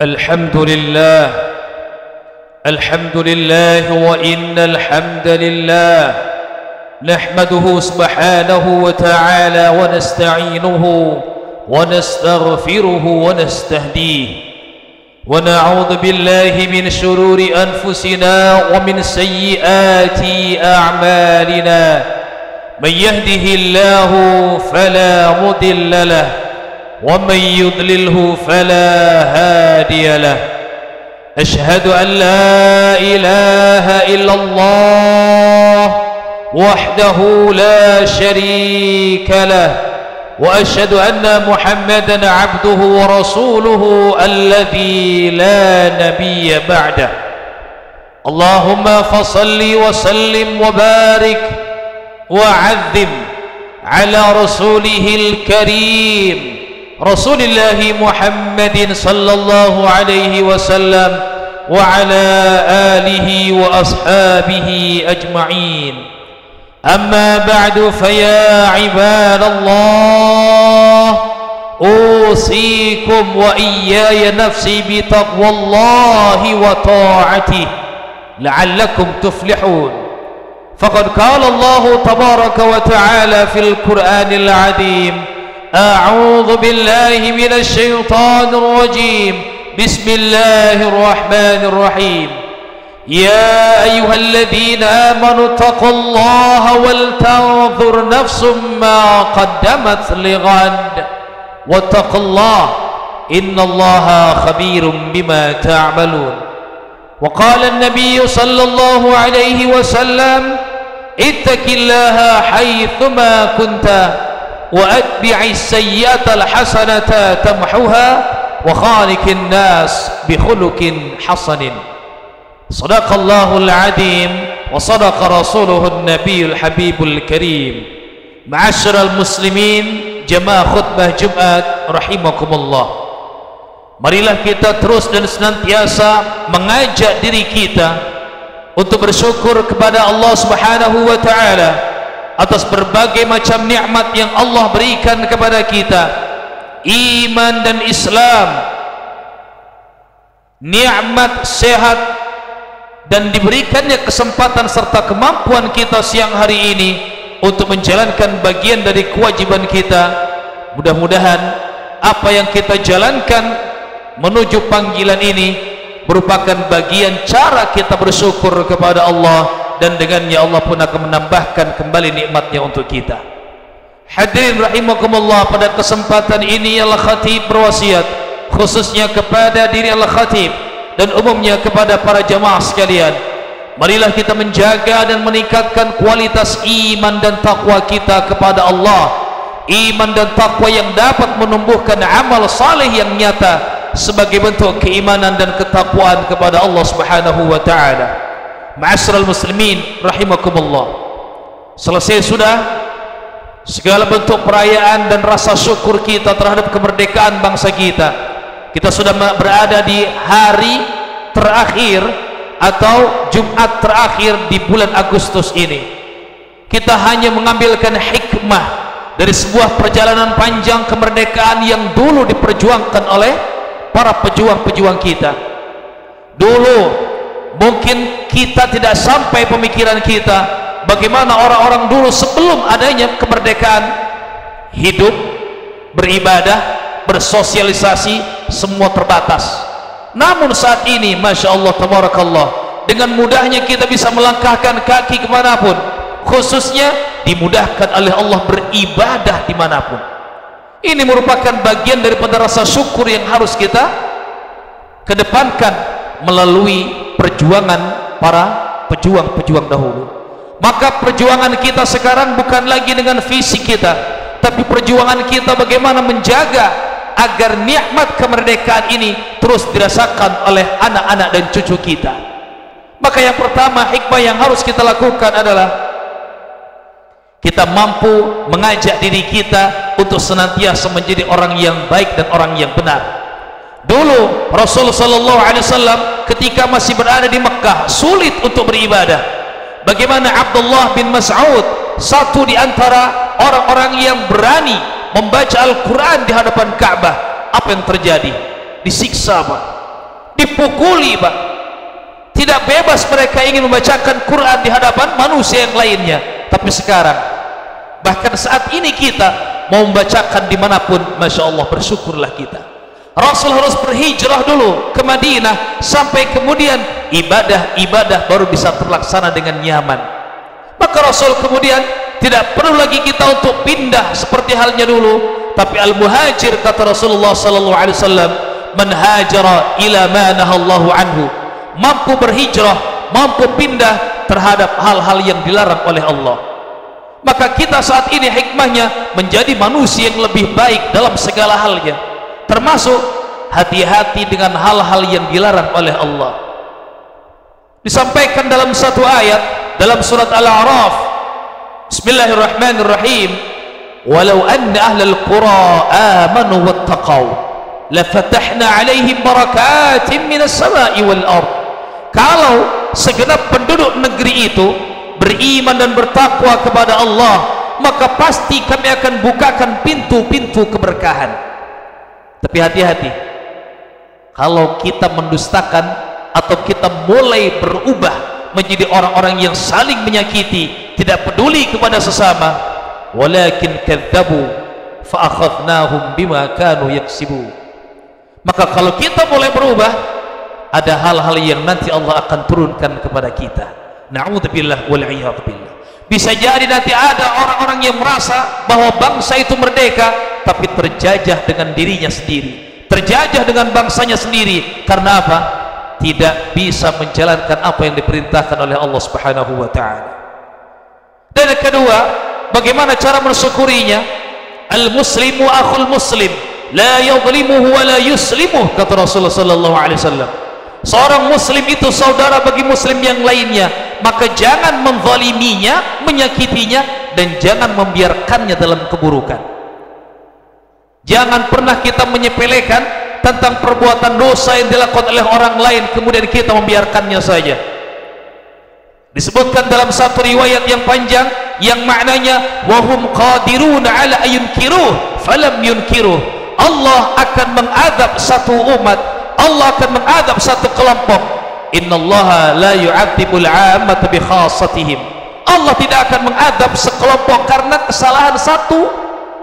الحمد لله الحمد لله وإن الحمد لله نحمده سبحانه وتعالى ونستعينه ونستغفره ونستهديه ونعوذ بالله من شرور أنفسنا ومن سيئات أعمالنا من يهده الله فلا مضل له ومن يضلله فلا هادي له أشهد أن لا إله إلا الله وحده لا شريك له وأشهد أن محمدا عبده ورسوله الذي لا نبي بعده اللهم فصل وسلم وبارك وعظم على رسوله الكريم رسول الله محمد صلى الله عليه وسلم وعلى آله وأصحابه أجمعين أما بعد فيا عباد الله أوصيكم وإياي نفسي بتقوى الله وطاعته لعلكم تفلحون فقد قال الله تبارك وتعالى في القرآن العظيم أعوذ بالله من الشيطان الرجيم بسم الله الرحمن الرحيم يا أيها الذين آمنوا اتقوا الله ولتنظر نفس ما قدمت لغد واتقوا الله إن الله خبير بما تعملون وقال النبي صلى الله عليه وسلم اتق الله حيثما كنت وأتبع السيئة الحسنة تمحوها وخالق الناس بخلق حسن صدق الله العظيم وصدق رسوله النبي الحبيب الكريم معاشر المسlimin jemaah khutbah Jumat rahimakumullah. Marilah kita terus dan senantiasa mengajak diri kita untuk bersyukur kepada Allah Subhanahu wa taala atas berbagai macam nikmat yang Allah berikan kepada kita, iman dan Islam, nikmat sehat, dan diberikannya kesempatan serta kemampuan kita siang hari ini untuk menjalankan bagian dari kewajiban kita. Mudah-mudahan apa yang kita jalankan menuju panggilan ini merupakan bagian cara kita bersyukur kepada Allah, dan dengannya Allah pun akan menambahkan kembali nikmatnya untuk kita. Hadirin rahimakumullah, pada kesempatan ini Allah Khatib berwasiat khususnya kepada diri Allah Khatib dan umumnya kepada para jamaah sekalian, marilah kita menjaga dan meningkatkan kualitas iman dan takwa kita kepada Allah, iman dan takwa yang dapat menumbuhkan amal saleh yang nyata sebagai bentuk keimanan dan ketakwaan kepada Allah Subhanahu wa taala. Ma'asyiral muslimin rahimakumullah, selesai sudah segala bentuk perayaan dan rasa syukur kita terhadap kemerdekaan bangsa kita. Kita sudah berada di hari terakhir atau Jumat terakhir di bulan Agustus ini. Kita hanya mengambilkan hikmah dari sebuah perjalanan panjang kemerdekaan yang dulu diperjuangkan oleh para pejuang-pejuang kita. Dulu mungkin kita tidak sampai pemikiran kita bagaimana orang-orang dulu sebelum adanya kemerdekaan hidup, beribadah, bersosialisasi, semua terbatas. Namun saat ini Masya Allah Tabarakallah, dengan mudahnya kita bisa melangkahkan kaki kemanapun, khususnya dimudahkan oleh Allah beribadah dimanapun. Ini merupakan bagian daripada rasa syukur yang harus kita kedepankan melalui perjuangan para pejuang-pejuang dahulu. Maka perjuangan kita sekarang bukan lagi dengan fisik kita, tapi perjuangan kita bagaimana menjaga agar nikmat kemerdekaan ini terus dirasakan oleh anak-anak dan cucu kita. Maka yang pertama, hikmah yang harus kita lakukan adalah kita mampu mengajak diri kita untuk senantiasa menjadi orang yang baik dan orang yang benar. Dulu Rasulullah SAW ketika masih berada di Mekah sulit untuk beribadah. Bagaimana Abdullah bin Mas'ud, satu di antara orang-orang yang berani membaca Al-Quran di hadapan Ka'bah, apa yang terjadi? Disiksa, Pak. dipukuli Pak, tidak bebas mereka ingin membacakan Quran di hadapan manusia yang lainnya. Tapi sekarang bahkan saat ini kita mau membacakan dimanapun, Masya Allah, bersyukurlah kita. Rasul harus berhijrah dulu ke Madinah, sampai kemudian ibadah-ibadah baru bisa terlaksana dengan nyaman. Maka Rasul kemudian tidak perlu lagi kita untuk pindah seperti halnya dulu. Tapi al-muhajir, kata Rasulullah sallallahu alaihi wasallam, man hajara ila ma nahallahu anhu, mampu berhijrah, mampu pindah terhadap hal-hal yang dilarang oleh Allah. Maka kita saat ini hikmahnya menjadi manusia yang lebih baik dalam segala halnya, termasuk hati-hati dengan hal-hal yang dilarang oleh Allah. Disampaikan dalam satu ayat dalam surat Al-A'raf, Bismillahirrahmanirrahim, walau anna ahlal qura amanu wattaqau lafatahna alaihim barakatin minas sama'i wal ard. Kalau segenap penduduk negeri itu beriman dan bertakwa kepada Allah, maka pasti kami akan bukakan pintu-pintu keberkahan. Tapi hati-hati, kalau kita mendustakan atau kita mulai berubah menjadi orang-orang yang saling menyakiti, tidak peduli kepada sesama, walakin kadzabu fa akhadnahum bima kanu yaksibun. Maka kalau kita mulai berubah, ada hal-hal yang nanti Allah akan turunkan kepada kita. Na'udzubillah wal iyad billah. Bisa jadi nanti ada orang-orang yang merasa bahwa bangsa itu merdeka, tapi terjajah dengan dirinya sendiri, terjajah dengan bangsanya sendiri. Karena apa? Tidak bisa menjalankan apa yang diperintahkan oleh Allah Subhanahu wa ta'ala. Dan yang kedua, bagaimana cara mensyukurinya? Al-muslimu akhul muslim, la yadhlimuhu wa la yuslimuh, kata Rasulullah sallallahu alaihi wasallam. Seorang muslim itu saudara bagi muslim yang lainnya, maka jangan menzaliminya, menyakitinya, dan jangan membiarkannya dalam keburukan. Jangan pernah kita menyepelekan tentang perbuatan dosa yang dilakukan oleh orang lain kemudian kita membiarkannya saja. Disebutkan dalam satu riwayat yang panjang yang maknanya wahum qadiruna ala ayunkiruh falam yunkiruh. Allah akan mengadab satu umat, Allah akan mengadab satu kelompok. Innallaha la yu'adzibul 'ammata bi khassatihim. Allah tidak akan mengadab sekelompok karena kesalahan satu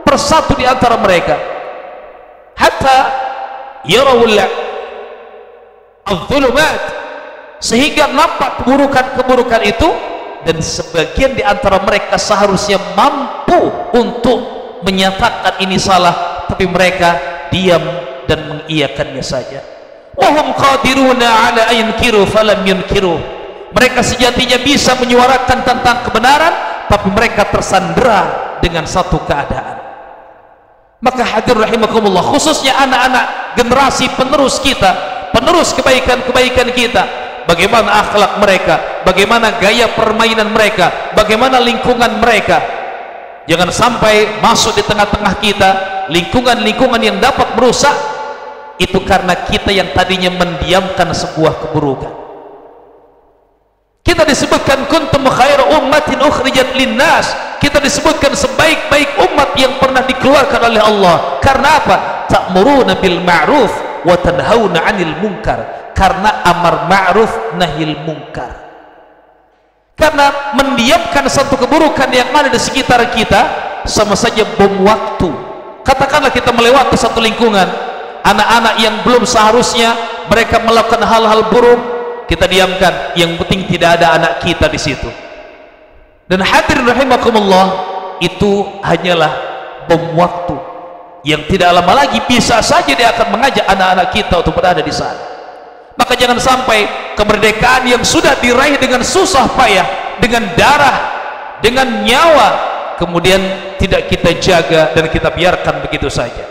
persatu di antara mereka. Hatta yarawul adh-dhulumat, sehingga nampak keburukan-keburukan itu, dan sebagian di antara mereka seharusnya mampu untuk menyatakan ini salah, tapi mereka diam dan mengiyakannya saja. Wahum qadiruna ala ayunkiru falam yunkiru. Mereka sejatinya bisa menyuarakan tentang kebenaran, tapi mereka tersandera dengan satu keadaan. Maka hadir rahimakumullah, khususnya anak-anak generasi penerus kita, penerus kebaikan-kebaikan kita, bagaimana akhlak mereka, bagaimana gaya permainan mereka, bagaimana lingkungan mereka. Jangan sampai masuk di tengah-tengah kita lingkungan-lingkungan yang dapat merusak, itu karena kita yang tadinya mendiamkan sebuah keburukan. Kita disebutkan kuntum khairu ummatin ukhrijat linnas, kita disebutkan sebaik-baik umat yang pernah dikeluarkan oleh Allah. Karena apa? Ta'muruna bil ma'ruf wa tanhauna 'anil munkar. Karena amar ma'ruf nahil munkar. Karena mendiamkan satu keburukan yang ada di sekitar kita sama saja bom waktu. Katakanlah kita melewati satu lingkungan, anak-anak yang belum seharusnya mereka melakukan hal-hal buruk, kita diamkan, yang penting tidak ada anak kita di situ. Dan hadirin rahimakumullah, itu hanyalah bom waktu yang tidak lama lagi bisa saja dia akan mengajak anak-anak kita untuk berada di sana. Maka jangan sampai kemerdekaan yang sudah diraih dengan susah payah, dengan darah, dengan nyawa, kemudian tidak kita jaga dan kita biarkan begitu saja.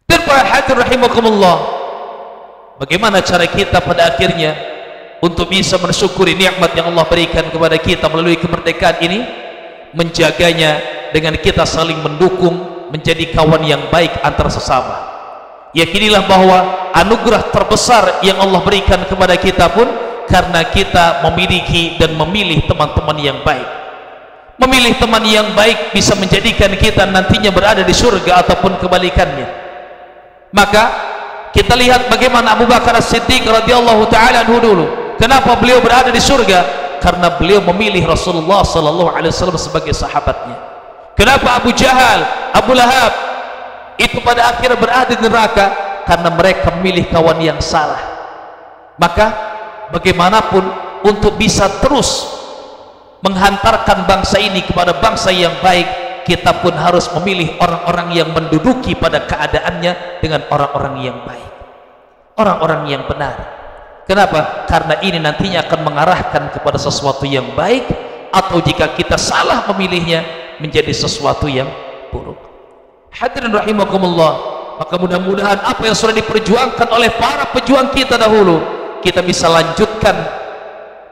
Dan para hadirin rahimakumullah, bagaimana cara kita pada akhirnya untuk bisa mensyukuri nikmat yang Allah berikan kepada kita melalui kemerdekaan ini? Menjaganya dengan kita saling mendukung, menjadi kawan yang baik antar sesama. Yakinilah bahwa anugerah terbesar yang Allah berikan kepada kita pun karena kita memiliki dan memilih teman-teman yang baik. Memilih teman yang baik bisa menjadikan kita nantinya berada di surga ataupun kebalikannya. Maka Kita lihat bagaimana Abu Bakar As-Siddiq radhiyallahu taala anhu dulu. Kenapa beliau berada di surga? Karena beliau memilih Rasulullah sallallahu alaihi wasallam sebagai sahabatnya. Kenapa Abu Jahal, Abu Lahab itu pada akhirnya berada di neraka? Karena mereka memilih kawan yang salah. Maka bagaimanapun untuk bisa terus menghantarkan bangsa ini kepada bangsa yang baik, kita pun harus memilih orang-orang yang menduduki pada keadaannya dengan orang-orang yang baik, orang-orang yang benar. Kenapa? Karena ini nantinya akan mengarahkan kepada sesuatu yang baik, atau jika kita salah memilihnya menjadi sesuatu yang buruk. Hadirin rahimakumullah, maka mudah-mudahan apa yang sudah diperjuangkan oleh para pejuang kita dahulu, kita bisa lanjutkan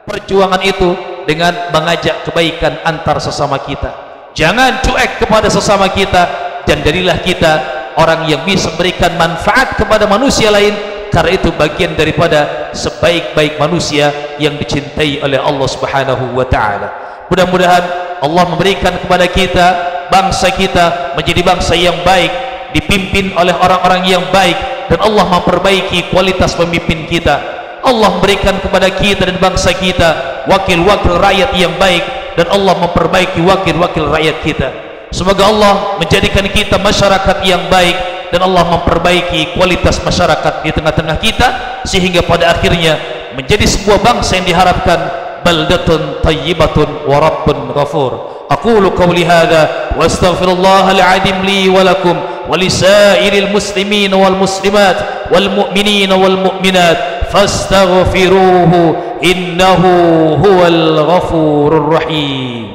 perjuangan itu dengan mengajak kebaikan antar sesama kita. Jangan cuek kepada sesama kita, dan jadilah kita orang yang bisa memberikan manfaat kepada manusia lain, karena itu bagian daripada sebaik-baik manusia yang dicintai oleh Allah Subhanahu wa taala. Mudah-mudahan Allah memberikan kepada kita, bangsa kita menjadi bangsa yang baik, dipimpin oleh orang-orang yang baik, dan Allah memperbaiki kualitas pemimpin kita. Allah memberikan kepada kita dan bangsa kita wakil-wakil rakyat yang baik, dan Allah memperbaiki wakil-wakil rakyat kita. Semoga Allah menjadikan kita masyarakat yang baik, dan Allah memperbaiki kualitas masyarakat di tengah-tengah kita, sehingga pada akhirnya menjadi sebuah bangsa yang diharapkan, baldatun tayyibatun wa rabbun ghafur. Aqulu qawli hadha wa astaghfirullahal azim li wa lakum wa lisairil muslimin wal muslimat wal mu'minin wal mu'minat fastaghfiruhu innahu huwal ghafurur rahim.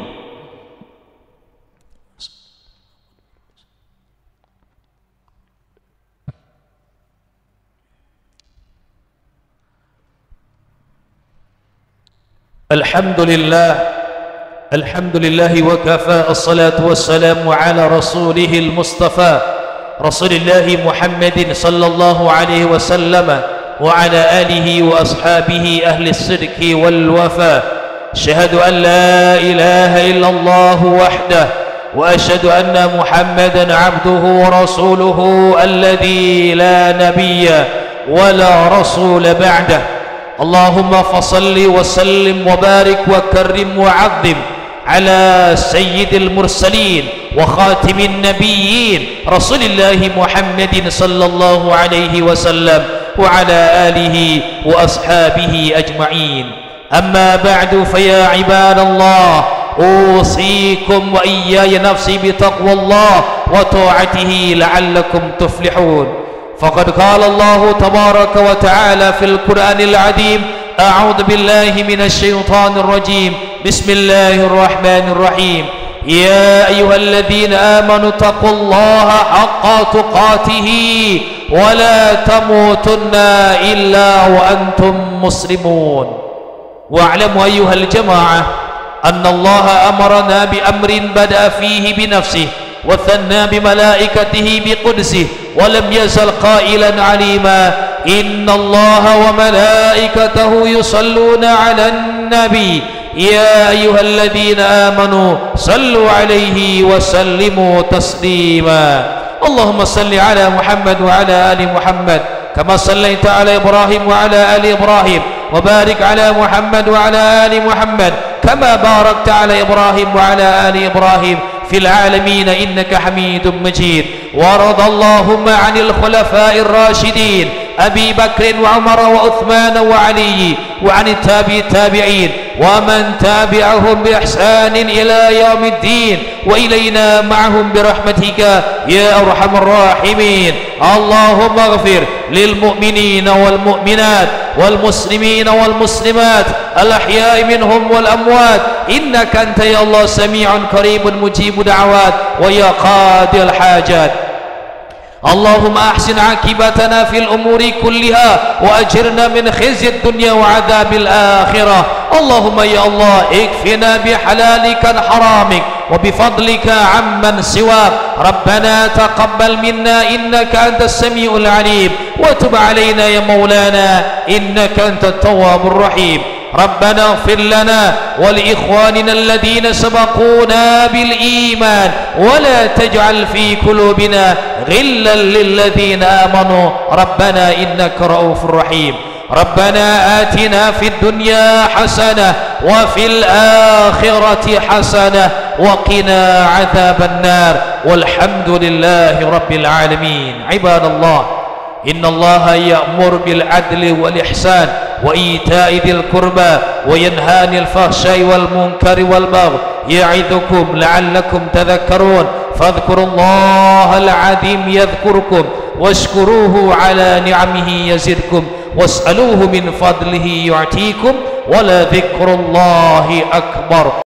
الحمد لله وكفى الصلاة والسلام على رسوله المصطفى رسول الله محمد صلى الله عليه وسلم وعلى آله وأصحابه أهل الصدق والوفاء. أشهد أن لا إله إلا الله وحده وأشهد أن محمدا عبده ورسوله الذي لا نبي ولا رسول بعده. اللهم فصل وسلم وبارك وكرم وعظم على سيد المرسلين وخاتم النبيين رسول الله محمد صلى الله عليه وسلم وعلى آله وأصحابه أجمعين. أما بعد، فيا عباد الله، أوصيكم وإياي نفسي بتقوى الله وطاعته لعلكم تفلحون. فقد قال الله تبارك وتعالى في القرآن العظيم: أعوذ بالله من الشيطان الرجيم، بسم الله الرحمن الرحيم. يا أيها الذين آمنوا اتقوا الله حق تقاته ولا تموتن إلا وأنتم مسلمون. واعلموا أيها الجماعة أن الله أمرنا بأمر بدأ فيه بنفسه وثنى بملائكته بقدسه، ولم يزل قائلا عليما: إن الله وملائكته يصلون على النبي يا أيها الذين آمنوا صلوا عليه وسلموا تسليما. اللهم صل على محمد وعلى آل محمد كما صليت على إبراهيم وعلى آل إبراهيم، وبارك على محمد وعلى آل محمد كما باركت على إبراهيم وعلى آل إبراهيم في العالمين إنك حميد مجيد. وارض اللهم عن الخلفاء الراشدين أبي بكر وعمر وعثمان وعلي، وعن التابعين ومن تابعهم بإحسان إلى يوم الدين، وإلينا معهم برحمتك يا أرحم الراحمين. اللهم اغفر للمؤمنين والمؤمنات والمسلمين والمسلمات الأحياء منهم والأموات، إنك أنت يا الله سميع قريب مجيب دعوات ويا قاضي الحاجات. اللهم أحسن عاقبتنا في الأمور كلها وأجرنا من خزي الدنيا وعذاب الآخرة. اللهم يا الله اكفنا بحلالك عن حرامك وبفضلك عمن سواك. ربنا تقبل منا إنك أنت السميع العليم، وتب علينا يا مولانا إنك أنت التواب الرحيم. ربنا اغفر لنا ولإخواننا الذين سبقونا بالإيمان ولا تجعل في قلوبنا غلا للذين آمنوا ربنا إنك رؤوف رحيم ربنا آتنا في الدنيا حسنة وفي الآخرة حسنة وقنا عذاب النار والحمد لله رب العالمين. عباد الله، إن الله يأمر بالعدل والإحسان وإيتاء ذي القربى وينهى عن الفحشاء والمنكر والبغي يعظكم لعلكم تذكرون فاذكروا الله العظيم يذكركم واشكروه على نعمه يزدكم واسألوه من فضله يعطيكم ولذكر الله أكبر.